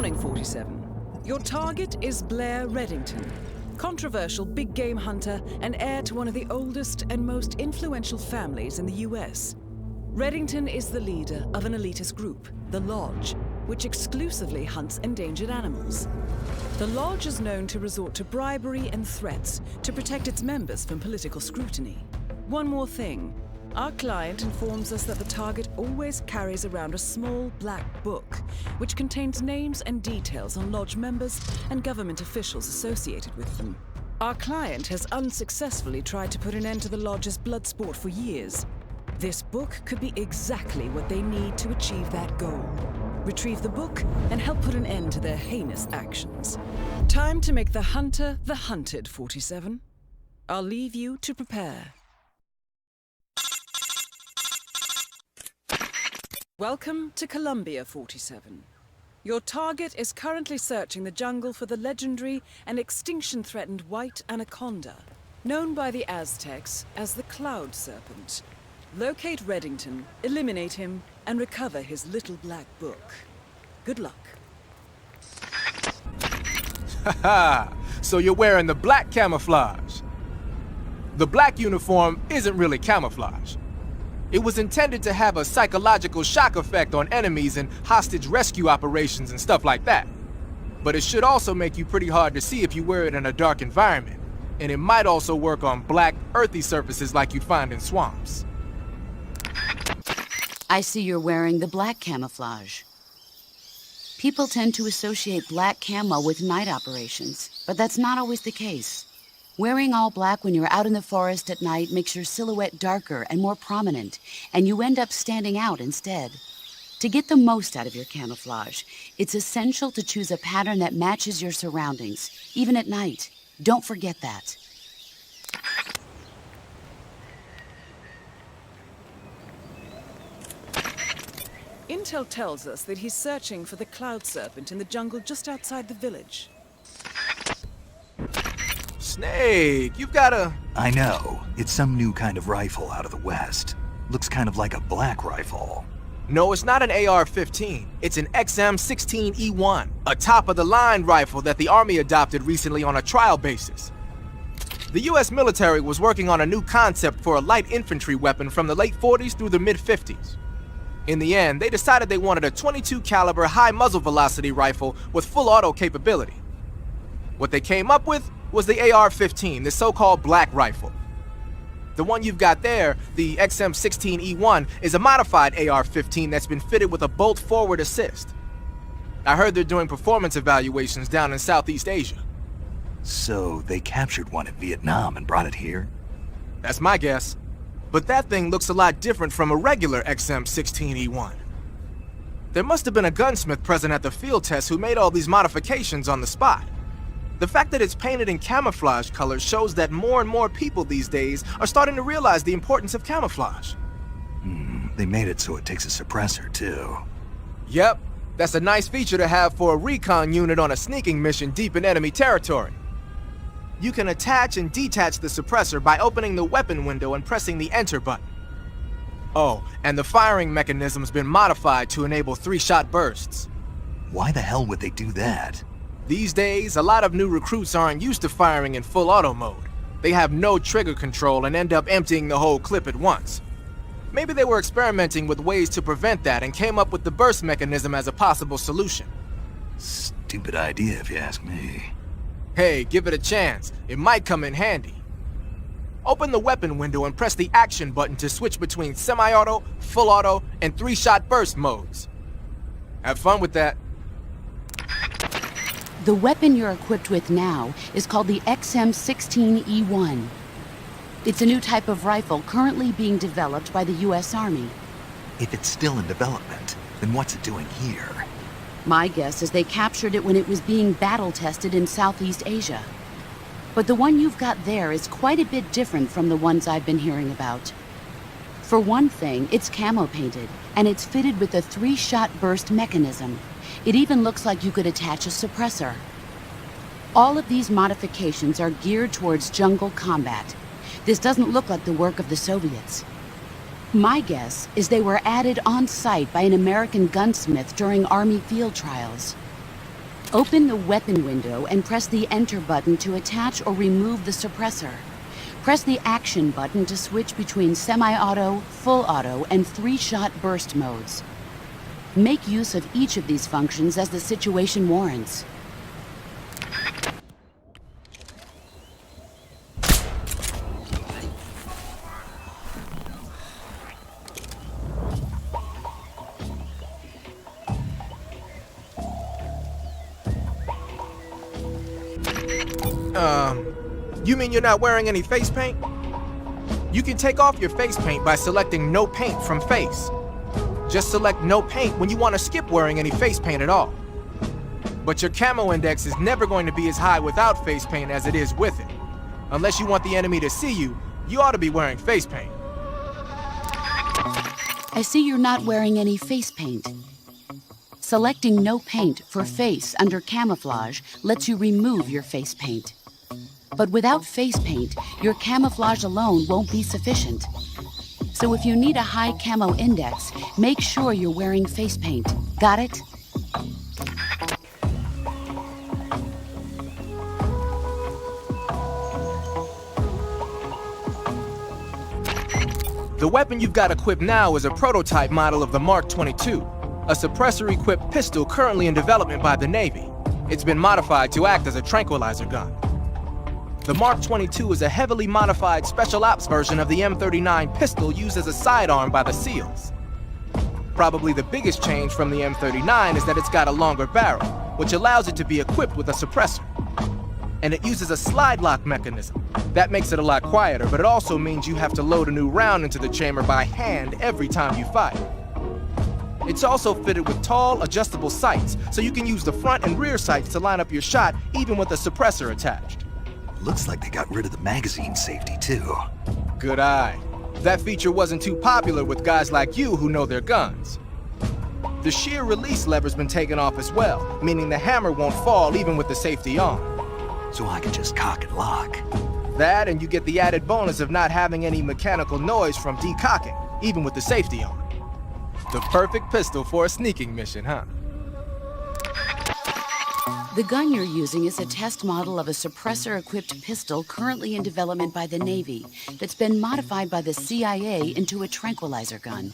morning, 47. Your target is Blair Reddington, controversial big game hunter and heir to one of the oldest and most influential families in the US. Reddington is the leader of an elitist group, the Lodge, which exclusively hunts endangered animals. The Lodge is known to resort to bribery and threats to protect its members from political scrutiny. One more thing. Our client informs us that the target always carries around a small black book, which contains names and details on Lodge members and government officials associated with them. Our client has unsuccessfully tried to put an end to the Lodge's blood sport for years. This book could be exactly what they need to achieve that goal. Retrieve the book and help put an end to their heinous actions. Time to make the hunter the hunted, 47. I'll leave you to prepare. Welcome to Colombia, 47. Your target is currently searching the jungle for the legendary and extinction-threatened white anaconda, known by the Aztecs as the Cloud Serpent. Locate Reddington, eliminate him, and recover his little black book. Good luck. Haha! So you're wearing the black camouflage. The black uniform isn't really camouflage. It was intended to have a psychological shock effect on enemies in hostage rescue operations and stuff like that. But it should also make you pretty hard to see if you wear it in a dark environment. And it might also work on black, earthy surfaces like you find in swamps. I see you're wearing the black camouflage. People tend to associate black camo with night operations, but that's not always the case. Wearing all black when you're out in the forest at night makes your silhouette darker and more prominent, and you end up standing out instead. To get the most out of your camouflage, it's essential to choose a pattern that matches your surroundings, even at night. Don't forget that. Intel tells us that he's searching for the Cloud Serpent in the jungle just outside the village. Snake, you've got a... I know. It's some new kind of rifle out of the West. Looks kind of like a black rifle. No, it's not an AR-15. It's an XM16E1, a top-of-the-line rifle that the Army adopted recently on a trial basis. The US military was working on a new concept for a light infantry weapon from the late 40s through the mid-50s. In the end, they decided they wanted a .22 caliber high muzzle velocity rifle with full auto capability. What they came up with was the AR-15, the so-called black rifle. The one you've got there, the XM16E1, is a modified AR-15 that's been fitted with a bolt forward assist. I heard they're doing performance evaluations down in Southeast Asia. So they captured one in Vietnam and brought it here? That's my guess. But that thing looks a lot different from a regular XM16E1. There must have been a gunsmith present at the field test who made all these modifications on the spot. The fact that it's painted in camouflage colors shows that more and more people these days are starting to realize the importance of camouflage. They made it so it takes a suppressor, too. Yep, that's a nice feature to have for a recon unit on a sneaking mission deep in enemy territory. You can attach and detach the suppressor by opening the weapon window and pressing the enter button. Oh, and the firing mechanism's been modified to enable 3-shot bursts. Why the hell would they do that? These days, a lot of new recruits aren't used to firing in full auto mode. They have no trigger control and end up emptying the whole clip at once. Maybe they were experimenting with ways to prevent that and came up with the burst mechanism as a possible solution. Stupid idea, if you ask me. Hey, give it a chance. It might come in handy. Open the weapon window and press the action button to switch between semi-auto, full auto, and 3-shot burst modes. Have fun with that. The weapon you're equipped with now is called the XM16E1. It's a new type of rifle currently being developed by the US Army. If it's still in development, then what's it doing here? My guess is they captured it when it was being battle-tested in Southeast Asia. But the one you've got there is quite a bit different from the ones I've been hearing about. For one thing, it's camo painted, and it's fitted with a 3-shot burst mechanism. It even looks like you could attach a suppressor. All of these modifications are geared towards jungle combat. This doesn't look like the work of the Soviets. My guess is they were added on site by an American gunsmith during Army field trials. Open the weapon window and press the Enter button to attach or remove the suppressor. Press the Action button to switch between semi-auto, full auto, and 3-shot burst modes. Make use of each of these functions as the situation warrants. You mean you're not wearing any face paint? You can take off your face paint by selecting No Paint from Face. Just select No Paint when you want to skip wearing any face paint at all. But your camo index is never going to be as high without face paint as it is with it. Unless you want the enemy to see you, you ought to be wearing face paint. I see you're not wearing any face paint. Selecting No Paint for Face under Camouflage lets you remove your face paint. But without face paint, your camouflage alone won't be sufficient. So if you need a high camo index, make sure you're wearing face paint. Got it? The weapon you've got equipped now is a prototype model of the Mark 22, a suppressor-equipped pistol currently in development by the Navy. It's been modified to act as a tranquilizer gun. The Mark 22 is a heavily modified special ops version of the M39 pistol used as a sidearm by the SEALs. Probably the biggest change from the M39 is that it's got a longer barrel, which allows it to be equipped with a suppressor. And it uses a slide lock mechanism. That makes it a lot quieter, but it also means you have to load a new round into the chamber by hand every time you fire. It's also fitted with tall, adjustable sights, so you can use the front and rear sights to line up your shot even with a suppressor attached. Looks like they got rid of the magazine safety, too. Good eye. That feature wasn't too popular with guys like you who know their guns. The shear release lever's been taken off as well, meaning the hammer won't fall even with the safety on. So I can just cock and lock. That, and you get the added bonus of not having any mechanical noise from decocking, even with the safety on. The perfect pistol for a sneaking mission, huh? The gun you're using is a test model of a suppressor-equipped pistol currently in development by the Navy that's been modified by the CIA into a tranquilizer gun.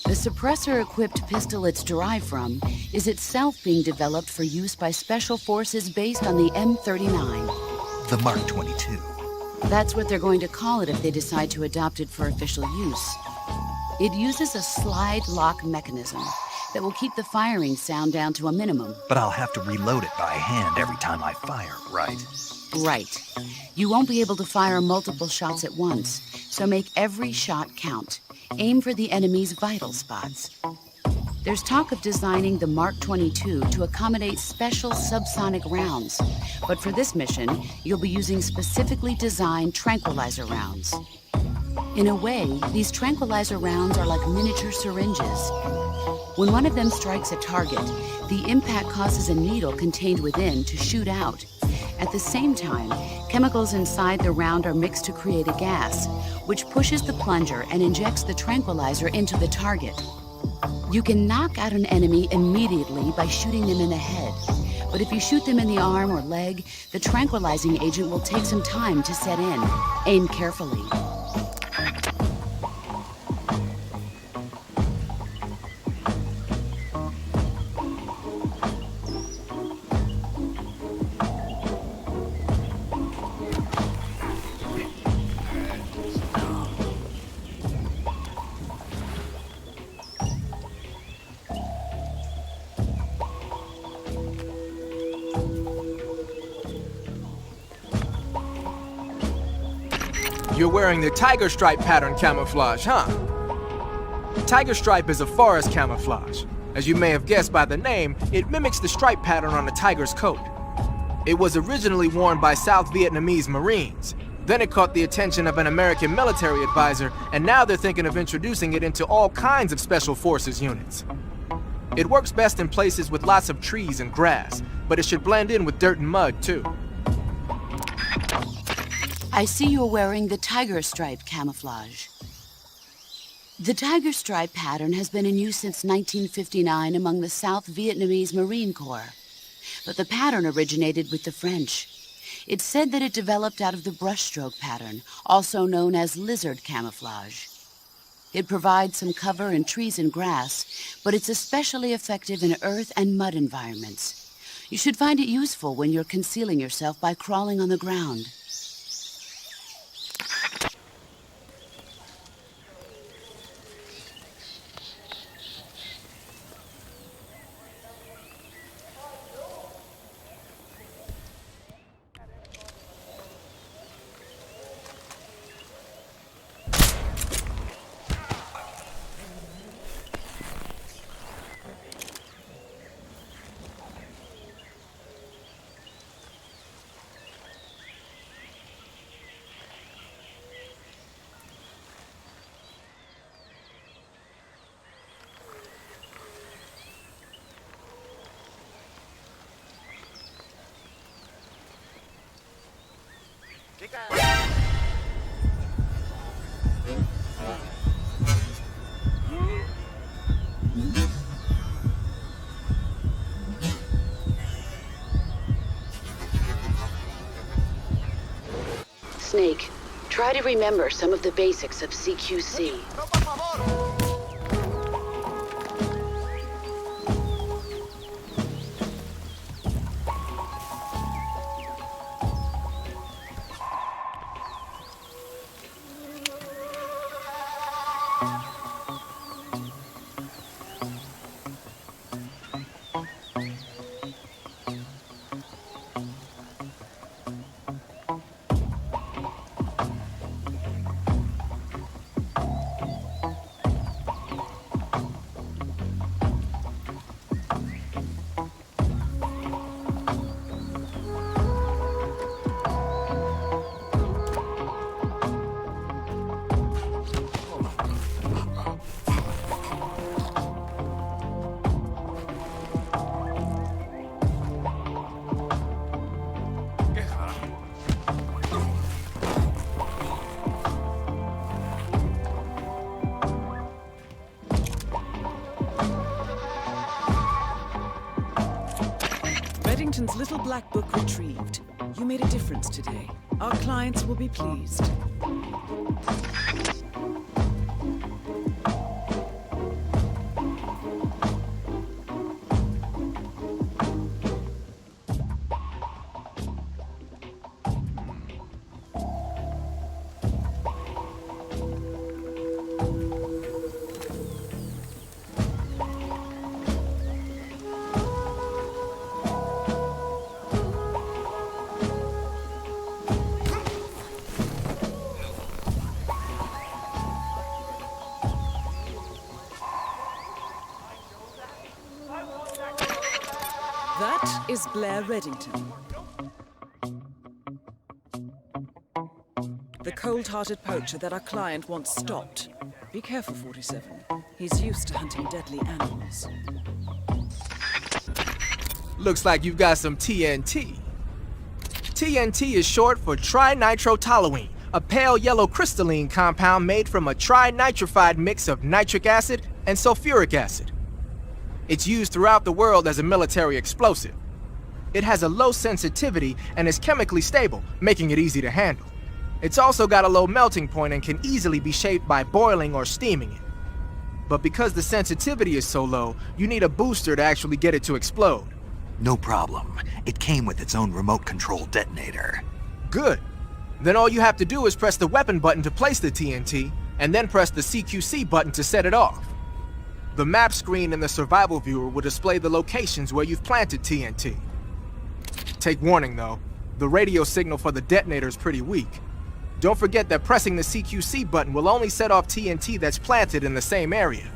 The suppressor-equipped pistol it's derived from is itself being developed for use by special forces based on the M39. The Mark 22. That's what they're going to call it if they decide to adopt it for official use. It uses a slide lock mechanism that will keep the firing sound down to a minimum. But I'll have to reload it by hand every time I fire, right? Right. You won't be able to fire multiple shots at once, so make every shot count. Aim for the enemy's vital spots. There's talk of designing the Mark 22 to accommodate special subsonic rounds, but for this mission, you'll be using specifically designed tranquilizer rounds. In a way, these tranquilizer rounds are like miniature syringes. When one of them strikes a target, the impact causes a needle contained within to shoot out. At the same time, chemicals inside the round are mixed to create a gas, which pushes the plunger and injects the tranquilizer into the target. You can knock out an enemy immediately by shooting them in the head, but if you shoot them in the arm or leg, the tranquilizing agent will take some time to set in. Aim carefully. You're wearing the tiger stripe pattern camouflage, huh? Tiger stripe is a forest camouflage. As you may have guessed by the name, it mimics the stripe pattern on a tiger's coat. It was originally worn by South Vietnamese Marines. Then it caught the attention of an American military advisor, and now they're thinking of introducing it into all kinds of special forces units. It works best in places with lots of trees and grass, but it should blend in with dirt and mud, too. I see you're wearing the tiger stripe camouflage. The tiger stripe pattern has been in use since 1959 among the South Vietnamese Marine Corps. but the pattern originated with the French. It's said that it developed out of the brushstroke pattern, also known as lizard camouflage. It provides some cover in trees and grass, but it's especially effective in earth and mud environments. You should find it useful when you're concealing yourself by crawling on the ground. Snake, try to remember some of the basics of CQC. Reddington's little black book retrieved. You made a difference today. Our clients will be pleased. That is Blair Reddington. The cold-hearted poacher that our client wants stopped. Be careful, 47. He's used to hunting deadly animals. Looks like you've got some TNT. TNT is short for trinitrotoluene, a pale yellow crystalline compound made from a trinitrified mix of nitric acid and sulfuric acid. It's used throughout the world as a military explosive. It has a low sensitivity and is chemically stable, making it easy to handle. It's also got a low melting point and can easily be shaped by boiling or steaming it. But because the sensitivity is so low, you need a booster to actually get it to explode. No problem. It came with its own remote control detonator. Good. Then all you have to do is press the weapon button to place the TNT, and then press the CQC button to set it off. The map screen in the survival viewer will display the locations where you've planted TNT. Take warning though, the radio signal for the detonator is pretty weak. Don't forget that pressing the CQC button will only set off TNT that's planted in the same area.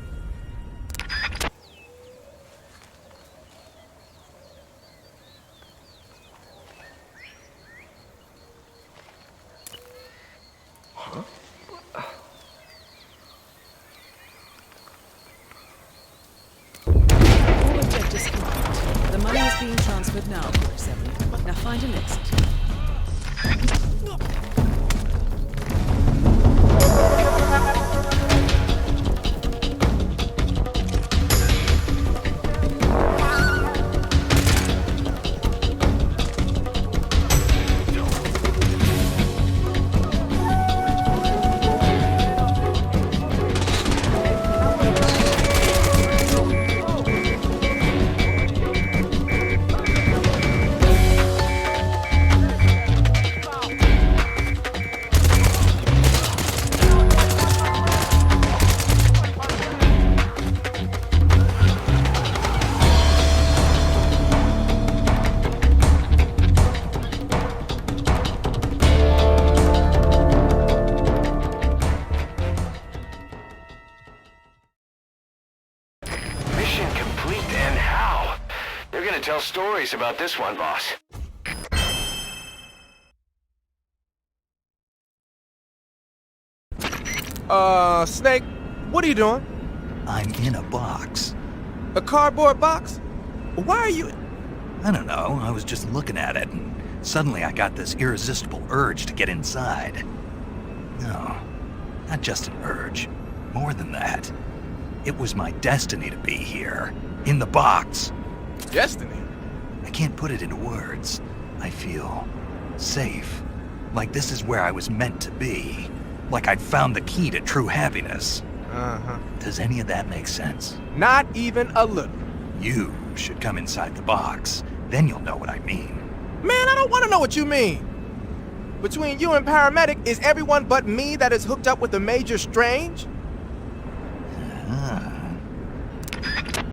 All objectives complete. The money is being transferred now, 47. Now find an exit. We're gonna tell stories about this one, boss. Snake, what are you doing? I'm in a box. A cardboard box? Why are you... I don't know, I was just looking at it, and suddenly I got this irresistible urge to get inside. No, not just an urge. More than that. It was my destiny to be here, in the box. Destiny? I can't put it into words. I feel safe. Like this is where I was meant to be. Like I'd found the key to true happiness. Uh-huh. Does any of that make sense? Not even a little. You should come inside the box. Then you'll know what I mean. Man, I don't want to know what you mean. Between you and Paramedic, is everyone but me that is hooked up with the Major Strange? Ah.